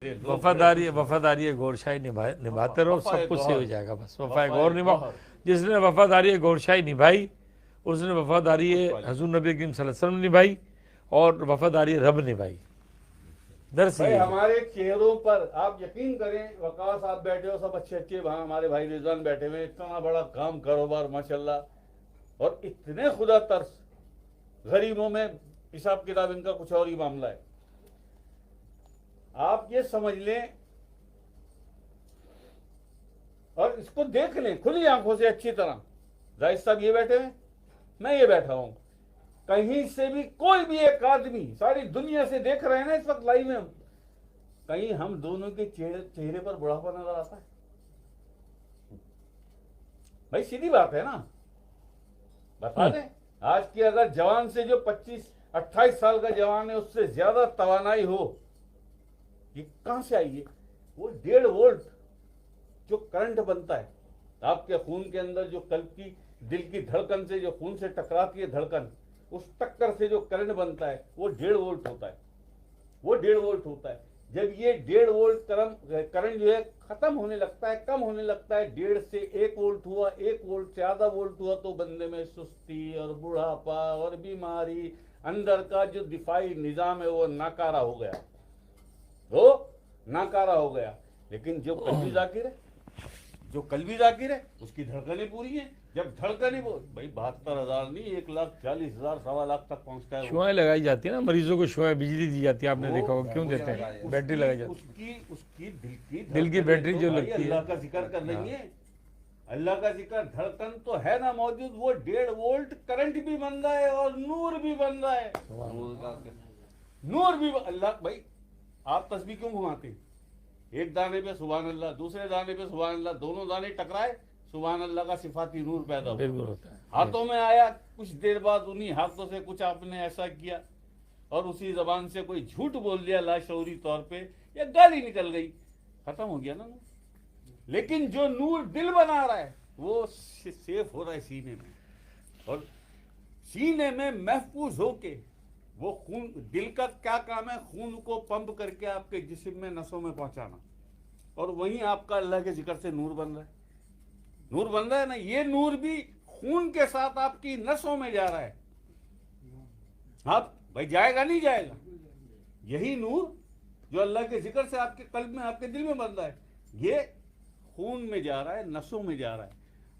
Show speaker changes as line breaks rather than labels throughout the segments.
वफादारी गौरशाही निभाते रहो, सब कुछ सही हो जाएगा। बस वफाए गौर निभाओ। जिसने वफादारी गौरशाही निभाई उसने वफादारी हजूर नबी करीम सल्लल्लाहु अलैहि वसल्लम निभाई और वफादारी रब निभाई।
भाई हमारे चेहरों पर आप यकीन करें, वकास आप बैठे हो, सब अच्छे अच्छे हमारे भाई रिजवान बैठे हुए, इतना बड़ा काम कारोबार माशाल्लाह, और इतने खुदा तरस, गरीबों में हिसाब किताब इनका कुछ और ही मामला है। आप ये समझ लें और इसको देख लें खुली आंखों से अच्छी तरह। जाहिद साहब ये बैठे हैं, मैं ये बैठा हूं, कहीं से भी कोई भी एक आदमी सारी दुनिया से देख रहे हैं ना इस वक्त लाइव में, कहीं हम दोनों के चेहरे पर बुढ़ापा नजर आता है? भाई सीधी बात है ना, बता दें। आज की अगर जवान से जो 25-28 साल का जवान है उससे ज्यादा तवानाई हो, ये कहां से आई है? वो 1.5 वोल्ट जो करंट बनता है आपके खून के अंदर, जो कल्ब की दिल की धड़कन से जो खून से टकराती है धड़कन, उस टक्कर से जो करंट बनता है वो 1.5 वोल्ट होता है। वो 1.5 वोल्ट होता है। जब ये 1.5 वोल्ट करंट जो है खत्म होने लगता है, कम होने लगता है, 1.5 से 1 वोल्ट हुआ, 1 वोल्ट से आधा वोल्ट हुआ, तो बंदे में सुस्ती और बुढ़ापा और बीमारी, अंदर का जो दिफाई निजाम है वो नाकारा हो गया, वो नाकारा हो गया। लेकिन जो कल्बी जाकिर है, जो कल्बी जाकिर है, उसकी धड़कनें पूरी हैं। जब धड़कनें भाई 72,000 नहीं, 1,40,000 सवा लाख तक पहुंचता है।
शुआएं लगाई जाती है ना मरीजों को, शुआएं बिजली दी जाती है, आपने देखा होगा। क्यों देते हैं? बैटरी लगाई जाती है,
उसकी
दिल की बैटरी जो लगती है।
अल्लाह का जिक्र कर रही है, अल्लाह का जिक्र, धड़कन तो है ना मौजूद। वो 1.5 वोल्ट करंट भी बन रहा है और नूर भी बन रहा है। नूर भी अल्लाह। भाई आप तस्बीह क्यों घुमाते? एक दाने पे सुभान अल्लाह, दूसरे दाने पे सुभान अल्लाह, दोनों दाने टकराए, सुभान अल्लाह का सिफाती नूर पैदा होता है। हाथों में आया, कुछ देर बाद उन्हीं हाथों से कुछ आपने ऐसा किया और उसी जबान से कोई झूठ बोल दिया लाशऊरी तौर पे, या गाली निकल गई, खत्म हो गया ना नूर। लेकिन जो नूर दिल बना रहा है वो सेफ हो रहा है सीने में, और सीने में महफूज होके वो खून, दिल का क्या काम है? खून को पंप करके आपके जिस्म में, नसों में पहुंचाना, और वहीं आपका अल्लाह के जिक्र से नूर बन रहा है। नूर बन रहा है ना, ये नूर भी खून के साथ आपकी नसों में जा रहा है। आप भाई जाएगा नहीं जाएगा? यही नूर जो अल्लाह के जिक्र से आपके कल्ब में, आपके दिल में बन रहा है, ये खून में जा रहा है, नसों में जा रहा है।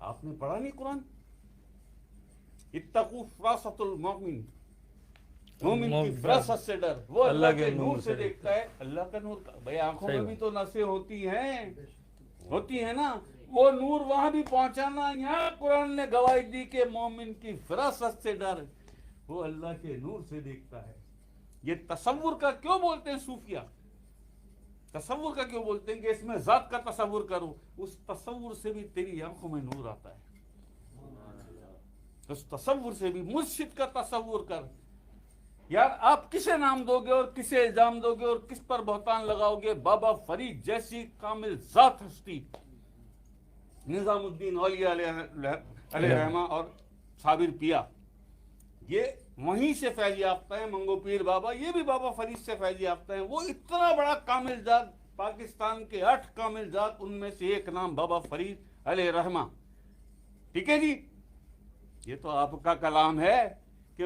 आपने पढ़ा नहीं कुरान? इत्तकू फरासतुल मोमिन, मोमिन की फरासत से डर, वो अल्लाह के नूर से देखता है। अल्लाह का नूर, भाई आंखों में भी तो नसें होती हैं ना, वो नूर वहां भी पहुंचाना। यहाँ कुरान ने गवाही दी कि मोमिन की फरासत से डर, वो अल्लाह के नूर से देखता है। ये तसव्वुर का क्यों बोलते हैं सूफिया? तसव्वुर का क्यों बोलते हैं कि इसमें जात का तसव्वुर करो? उस तसव्वुर से भी तेरी आंखों में नूर आता है। उस तसव्वुर से भी मुर्शिद का तसव्वुर कर। यार आप किसे नाम दोगे और किसे इल्जाम दोगे और किस पर बहतान लगाओगे? बाबा फरीद जैसी कामिल जात हस्ती, निजामुद्दीन औलिया अलैहि रहमा और साबिर पिया, ये वहीं से फैज याफ्ता है। मंगो पीर बाबा, ये भी बाबा फरीद से फैज याफ्ता है। वो इतना बड़ा कामिल जात, पाकिस्तान के 8 कामिल जात, उनमें से एक नाम बाबा फरीद अलैहि रहमा। ठीक है जी, ये तो आपका कलाम है कि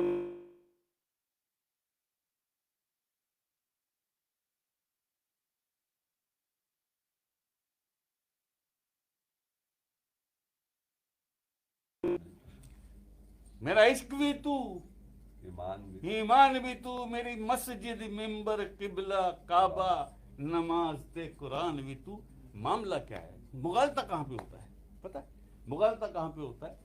मेरा इश्क भी तू, ईमान भी तू, मेरी मस्जिद मिंबर किबला काबा, नमाज ते कुरान भी तू। मामला क्या है? मुगालता कहां पे होता है पता है? मुगालता कहां पे होता है?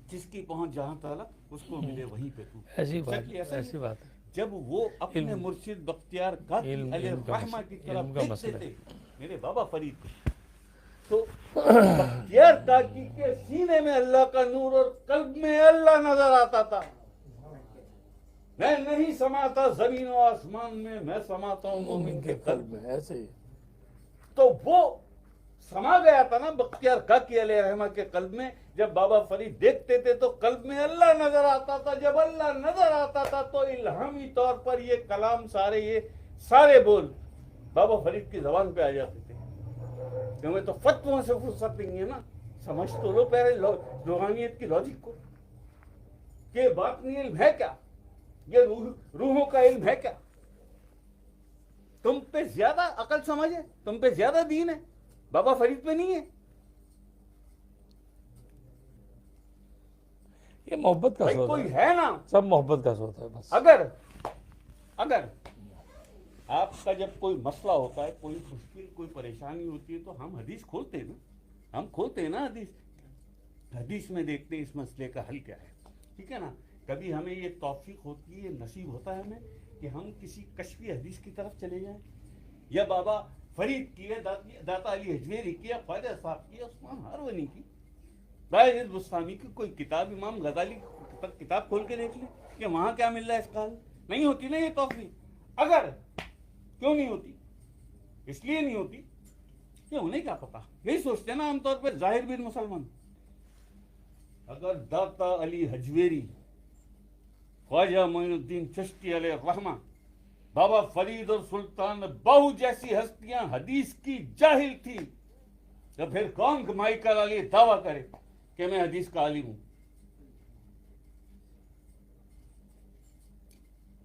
जिसकी पहुंच जहां तलक उसको मिले वहीं पे तू।
ऐसी बात है।
जब वो अपने मुर्शिद बख्तियार काकी अलैहि रहमा की तरफ देखते थे, मेरे बाबा फरीद को, तो बख्तियार काकी के सीने में अल्लाह का नूर और कल्ब में अल्लाह नजर आता था। मैं नहीं समाता जमीन और आसमान में, मैं समाता हूं मोमिन के कल्ब में।
ऐसे ही
तो वो समा गया था ना बख्तियार काकी अलैहि रहमा के कल्ब में। जब बाबा फरीद देखते थे तो कल्ब में अल्लाह नजर आता था। जब अल्लाह नजर आता था तो इल्हामी तौर पर ये कलाम सारे, ये सारे बोल बाबा फरीद की जबान पे आ जाते थे कि हमें तो फतवों से फुर्सत नहीं है ना, समझ तो लो पहले रूहानियत की लॉजिक को, कि बातनी इल्म है क्या, ये रूहों का इल्म है क्या? तुम पे ज्यादा अकल समझ है, तुम पे ज्यादा दीन है, बाबा फरीद पे नहीं है।
ये मोहब्बत का
भाई
सोच
कोई
है,
है ना,
सब मोहब्बत का सोच है बस।
अगर आपका जब कोई मसला होता है, कोई मुश्किल, कोई परेशानी होती है, तो हम हदीस खोलते हैं ना, हम खोलते हैं ना हदीस, हदीस में देखते हैं इस मसले का हल क्या है, ठीक है ना। कभी हमें ये तौफीक होती है, ये नसीब होता है हमें कि हम किसी कश्फी हदीस की तरफ चले जाएं, या बाबा फरीद की है, दाता अली हजवेरी की, या ख्वाजा साहब की, उस्मान हारवनी की, बायज़ बुस्तामी की कोई किताब, इमाम गजाली की किताब खोल के देख लें कि वहां क्या मिल रहा है इसका हल। नहीं होती ना ये तौफीक। अगर क्यों नहीं होती? इसलिए नहीं होती कि उन्हें क्या पता, यही सोचते हैं ना आमतौर पर जाहिर बिन मुसलमान। अगर दाता अली हजवेरी, ख्वाजा मोइनुद्दीन चिश्ती अलैहिर्रहमा, बाबा फरीद और सुल्तान बाहू जैसी हस्तियां हदीस की जाहिल थी, तो फिर कौन कमाई का लिए दावा करे कि मैं हदीस का आलिम हूं?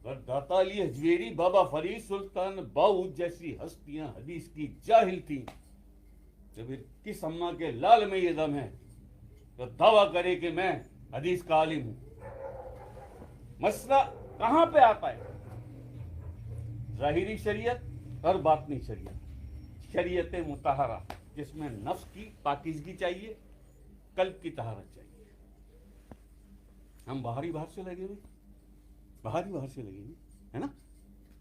अगर दाता अली हजवेरी, बाबा फरीद, सुल्तान बाहू जैसी हस्तियां हदीस की जाहिल थी, तो फिर किस अम्मा के लाल में ये दम है तो दावा करे कि मैं हदीस का आलिम हूं? मसला कहां पे आता है? जाहिरी शरीयत और बातनी शरीयत। शरीयत मुताहरा जिसमें नफ्स की पाकीज़गी चाहिए, कल्ब की तहारत चाहिए। हम बाहर से लगे हुए, बाहर से लगे हुए है ना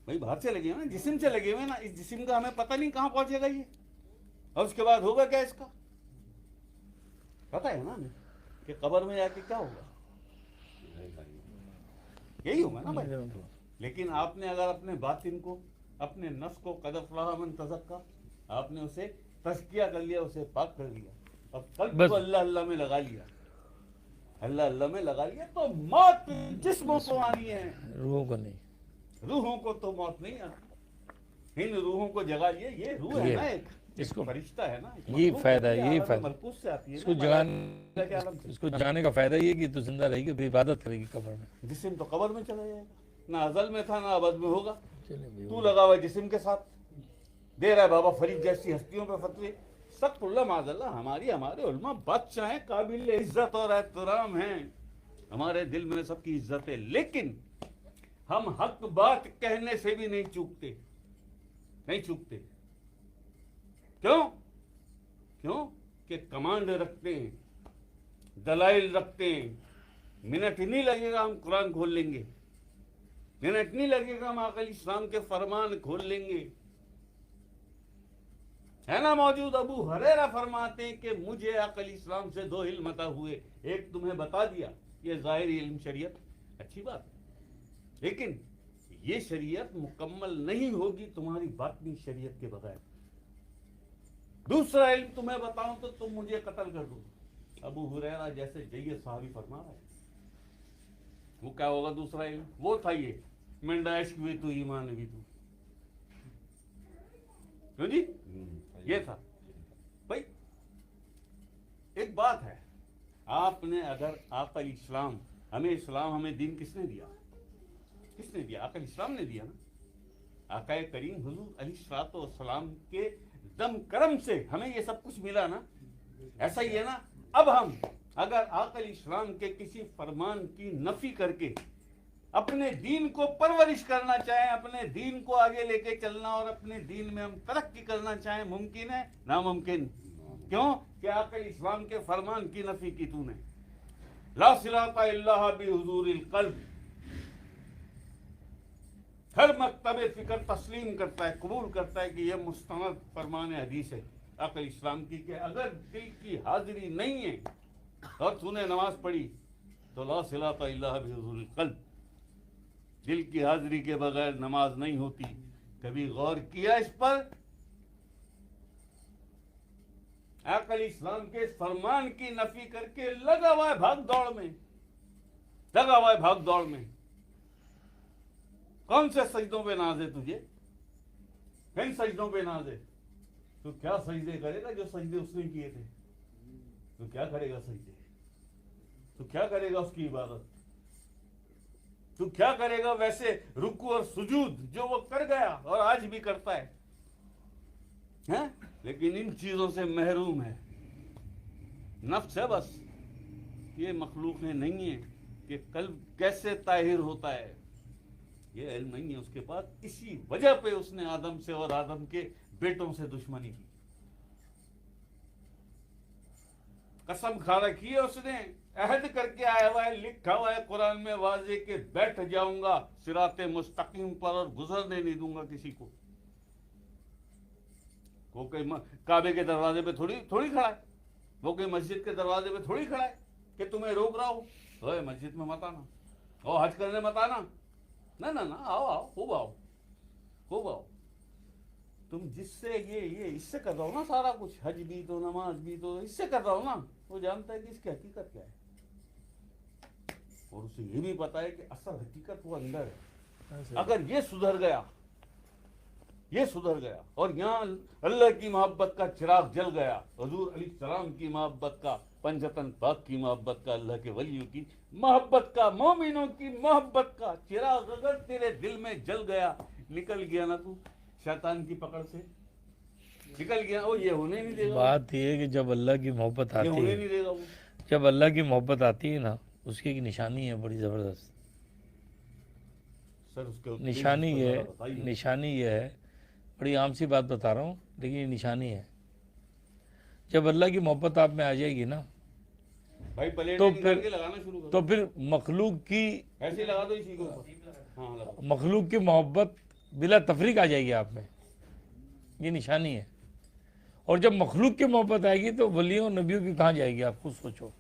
भाई, बाहर से लगे हुए ना, जिस्म से लगे हुए ना, इस जिस्म का हमें पता नहीं कहां पहुंचेगा ये, और उसके बाद होगा क्या इसका? पता है ना हमें कि कब्र में जाके क्या होगा, यही होगा ना भाई। लेकिन आपने अगर अपने बातिन को, अपने नफ्स को कद अफ़लह मन तज़क्का, आपने उसे तज़किया कर लिया, उसे पाक कर लिया, और कल्ब को अल्लाह अल्लाह में लगा लिया, अल्लाह अल्लाह में लगा लिया, तो मौत जिस्मों को आनी है,
रूहों को नहीं,
रूहों को तो मौत नहीं आती। इन रूहों को जगा लिए, ये रूह है ना, एक
इसको
फरिश्ता है ना,
यही फायदा है, यही फायदा
मलकूत से आती है
इसको जगाने का फायदा ये कि तू जिंदा रहेगी, फिर इबादत करेगी कब्र में।
जिस्म तो कब्र में चला जाएगा, ना अजल में था ना अबद में होगा।
चलिए
तू लगा हुआ जिस्म के साथ, दे रहा है बाबा फरीद जैसी हस्तियों पे फतवे। सख्तुल्लाह माज़ल्लाह, हमारे उलमा बादशाह हैं, काबिल इज्जत और एहतराम हैं, हमारे दिल में सबकी इज्जत है, लेकिन हम हक बात कहने से भी नहीं चूकते, नहीं चूकते। क्यों? कि कमांड रखते हैं, दलाइल रखते हैं। मिनट ही नहीं लगेगा हम कुरान खोल लेंगे, मिनट नहीं लगेगा हम आकल इस्लाम के फरमान खोल लेंगे, है ना मौजूद। अबू हुरैरा फरमाते हैं कि मुझे अकल इस्लाम से दो इल्म अता हुए, एक तुम्हें बता दिया, ये ज़ाहिरी इल्म शरीयत, अच्छी बात है, लेकिन ये शरीयत मुकम्मल नहीं होगी तुम्हारी बातनी शरीयत के बगैर। दूसरा इल्म तुम्हें बताऊं तो तुम मुझे कत्ल कर दो। अबू हुरैरा जैसे जय्यद साहबी फरमा रहे हैं, वो क्या होगा दूसरा इल्म? वो था ये, मिंडाइश भी तू, ईमान भी तू, क्यों जी? ये था भाई। एक बात है, आपने अगर आकल इस्लाम, हमें दीन किसने दिया? किसने दिया? आकल इस्लाम ने दिया ना। आकाए करीम हुजूर अलैहिस्सलाम के दम करम से हमें ये सब कुछ मिला ना, ऐसा ही है ना। अब हम अगर आकल इस्लाम के किसी फरमान की नफी करके अपने दीन को परवरिश करना चाहें, अपने दीन को आगे लेके चलना और अपने दीन में हम तरक्की करना चाहें, मुमकिन है? नामुमकिन। क्यों? कि आकल इस्लाम के फरमान की नफी की तूने। ला सिलाता इल्ला बिहुजूरिल कल्ब, हर मकतबे फिक्र तस्लीम करता है, कबूल करता है कि यह मुस्तनद फरमान हदीस है आकल इस्लाम की, कि अगर दिल की हाजिरी नहीं है और तूने नमाज पढ़ी तो ला सिलाता इल्ला बिहुजूरिल कल्ब, दिल की हाजिरी के बगैर नमाज नहीं होती। कभी गौर किया इस पर? आकल इस्लाम के फरमान की नफी करके लगा हुआ है भाग दौड़ में, लगा हुआ है भाग दौड़ में। कौन से सजदों पे नाज है तुझे? कहीं सजदों पे नाज है। तो क्या सजदे करेगा जो सजदे उसने किए थे? तो क्या करेगा सजदे? तो क्या करेगा उसकी इबादत? तो क्या करेगा वैसे रुकू और सुजूद जो वो कर गया और आज भी करता है? हैं? लेकिन इन चीजों से महरूम है। नफ्स है बस, ये मखलूक है नहीं है कि कल्ब कैसे ताहिर होता है, ये इल्म नहीं है उसके पास। इसी वजह पे उसने आदम से और आदम के बेटों से दुश्मनी की, कसम खा रखी है उसने, अहद करके आया हुआ है, लिखा हुआ है कुरान में वाजे के बैठ जाऊंगा सिराते मुस्तकीम पर और गुजरने नहीं दूंगा किसी को। वो कोई काबे के दरवाजे पे थोड़ी थोड़ी खड़ा है, वो कोई मस्जिद के दरवाजे पे थोड़ी खड़ा है कि तुम्हें रोक रहा हो ओए मस्जिद में मत आना, ओ हज करने मत आना। ना ना ना, आओ आओ, खूब आओ, खूब आओ। तुम जिससे ये इससे कर रहा हो ना सारा कुछ, हज भी तो नमाज भी तो इससे कर रहा हो ना, वो जानता है कि इसकी हकीकत क्या है और उसे ये भी पता है कि असल हकीकत वो अंदर है। अगर ये सुधर गया, ये सुधर गया और यहाँ अल्लाह की मोहब्बत का चिराग जल गया, हुजूर अलैहिस्सलाम की मोहब्बत का, पंजतन पाक की मोहब्बत का, अल्लाह के वलियों की मोहब्बत का, मोमिनों की मोहब्बत का चिराग अगर तेरे दिल में जल गया, निकल गया ना तू शैतान की पकड़ से, निकल गया, वो ये होने नहीं देगा।
बात ये है कि जब अल्लाह की मोहब्बत
ये
आती
होने
है,
नहीं देगा वो।
जब अल्लाह की मोहब्बत आती है ना, उसकी एक निशानी है बड़ी ज़बरदस्त।
सर उसके
निशानी
उसको
ये
जरा बताइए।
निशानी ये है, बड़ी आम सी बात बता रहा हूँ, लेकिन ये निशानी है। जब अल्लाह की मोहब्बत आप में आ जाएगी ना,
भाई प्लेट
तो
निकाल
फिर-
के लगाना शुरू करो।
तो फिर मखलूक की
ऐसे ही लगा दो इसी को ऊपर। हाँ लगाओ।
मखलूक की मोहब्बत बिला तफरीक आ जाएगी आप में, ये निशानी है। और जब मखलूक की मोहब्बत आएगी तो वलियों नबियों की कहाँ जाएगी, आप खुद सोचो।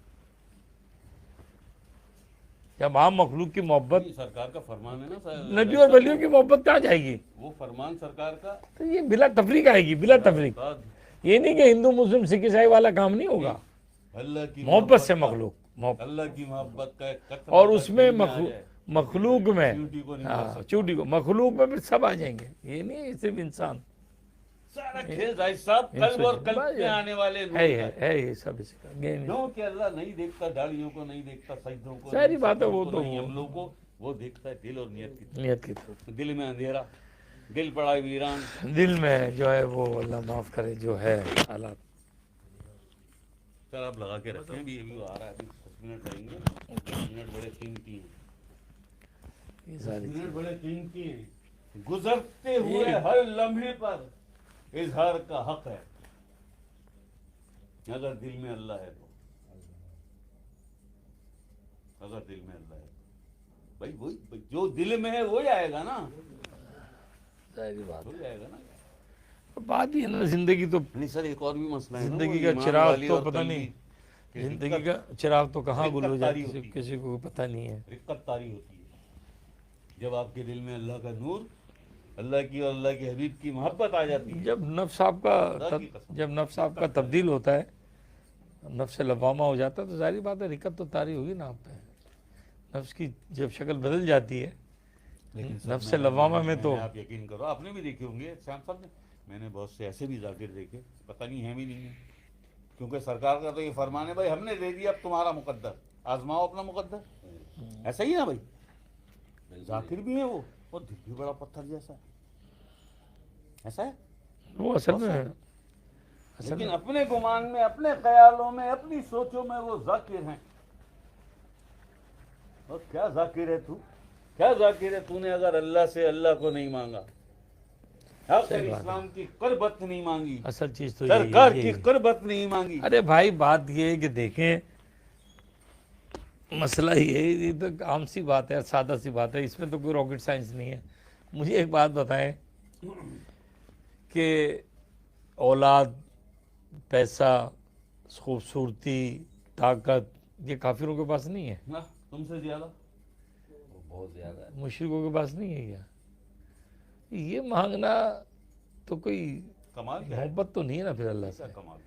जब आम मखलूक की मोहब्बत,
ये सरकार का फरमान है ना सर,
नबी और वलियों की मोहब्बत कहाँ जाएगी?
वो फरमान सरकार का।
तो ये बिला तफरीक आएगी, बिला तफरीक।
बाद
ये नहीं कि हिंदू मुस्लिम सिख ईसाई वाला काम नहीं होगा,
अल्लाह की
मोहब्बत से
का-
मखलूक मोहब्बत।
अल्लाह की मोहब्बत का एक कतरा
और
सा
उसमें
दिल में आ जाए।
मखलूक में,
चींटी को नहीं कर
हाँ
सकता।
चूटी को, मखलूक में फिर सब आ जाएंगे। ये नहीं है सिर्फ इंसान
सारा खेल भाई साहब कल्ब और कल्ब में आने वाले लोग हैं।
है ये सब इसी का गेम है।
क्यों कि अल्लाह नहीं देखता दाढ़ियों को, नहीं देखता सजदों को,
सारी
नहीं
बात है,
सजदों
वो
को,
तो
नहीं
वो-
हम लोग को, वो देखता है दिल और नियत की
नियत की तरफ।
तरफ। दिल में अंधेरा, दिल पड़ा वीरान।
दिल में जो है वो अल्लाह माफ करे जो है हालात।
सर आप लगा के रखें, अभी आ रहा है, अभी 10 मिनट रहेंगे। 10 मिनट बड़े कीमती हैं,
ये
10
सारी
मिनट बड़े कीमती हैं। गुजरते हुए हर लम्हे पर इजहार का हक है, अगर दिल में अल्लाह है तो। अगर दिल में अल्लाह है तो भाई वही जो दिल में है वही आएगा ना,
सारी बात
वही आएगा ना।
तो बात ही है ना, जिंदगी तो,
नहीं सर एक और भी मसला है ना,
जिंदगी
वो
का
ईमान
चिराग
वाली
तो
और
पता
कल्बी
नहीं,
की
जिंदगी
दिक्कत-
का चिराग तो कहाँ गुल हो जाए,
दिक्कत तारी
किसी को पता नहीं है।
दिक्कत तारी होती है जब आपके दिल में अल्लाह का नूर, अल्लाह की और अल्लाह के हबीब की मोहब्बत आ जाती है।
जब नफ्स आपका तब्दील होता है, नफ्स से लवामा हो जाता है, तो जाहिर बात है दिक्कत तो तारी होगी ना आप पे। नफ्स की जब शक्ल बदल जाती है,
लेकिन सर,
नफ्स से लवामा में तो
आप यकीन करो, आपने भी देखे होंगे श्याम साहब ने, मैंने बहुत से ऐसे भी जाकिर देखे, पता नहीं है भी नहीं है, क्योंकि सरकार का तो ये फरमान है भाई हमने दे दिया अब तुम्हारा मुकद्दर, आजमाओ अपना मुकद्दर। ऐसा ही है ना भाई, जाकिर भी है वो, और दिल भी बड़ा पत्थर जैसा है, ऐसा है।
वो असल में
लेकिन अपने गुमान में, अपने ख्यालों में, अपनी सोचों में वो जाकिर हैं। और क्या जाकिर है तू, क्या जाकिर है तूने अगर अल्लाह से अल्लाह को नहीं मांगा,
सही बात है।
इस्लाम की कुर्बत नहीं मांगी,
असल चीज तो
सरकार
यही
की
है।
कुर्बत नहीं मांगी।
अरे भाई बात ये है कि देखें, मसला ये तो आम सी बात है, सादा सी बात है, इसमें तो कोई रॉकेट साइंस नहीं है। मुझे एक बात बताएं कि औलाद, पैसा, खूबसूरती, ताकत, ये काफिरों के पास नहीं है,
ना तुमसे ज्यादा
बहुत ज्यादा है।
मुशरिकों के पास नहीं है क्या? ये मांगना तो कोई
कमाल क्या है,
मोहब्बत तो नहीं है ना फिर अल्लाह
क्या
से।
कमाल।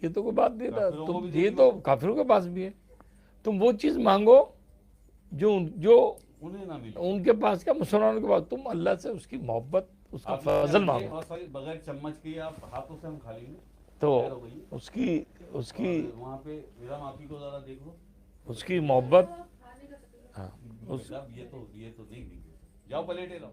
ये तो कोई बात नहीं था,
काफिरों को
तुम
भी
ये
दे
तो
दो।
काफिरों के पास भी है। तुम वो चीज़ मांगो जो जो
उन्हें ना मिली।
उनके पास, क्या मुसलमानों के पास, तुम अल्लाह से उसकी मोहब्बत उसका
आप
फजल
ये
मांगो।
और सॉरी बगैर चम्मच के आप हाथों से हम खा लेंगे।
तो
खैर हो गई।
उसकी उसकी
और वहाँ पे मेरा माफी को जरा देख लो।
उसकी मोहब्बत, हाँ उस
बेटा, ये तो नहीं जाओ प्लेटें लाओ।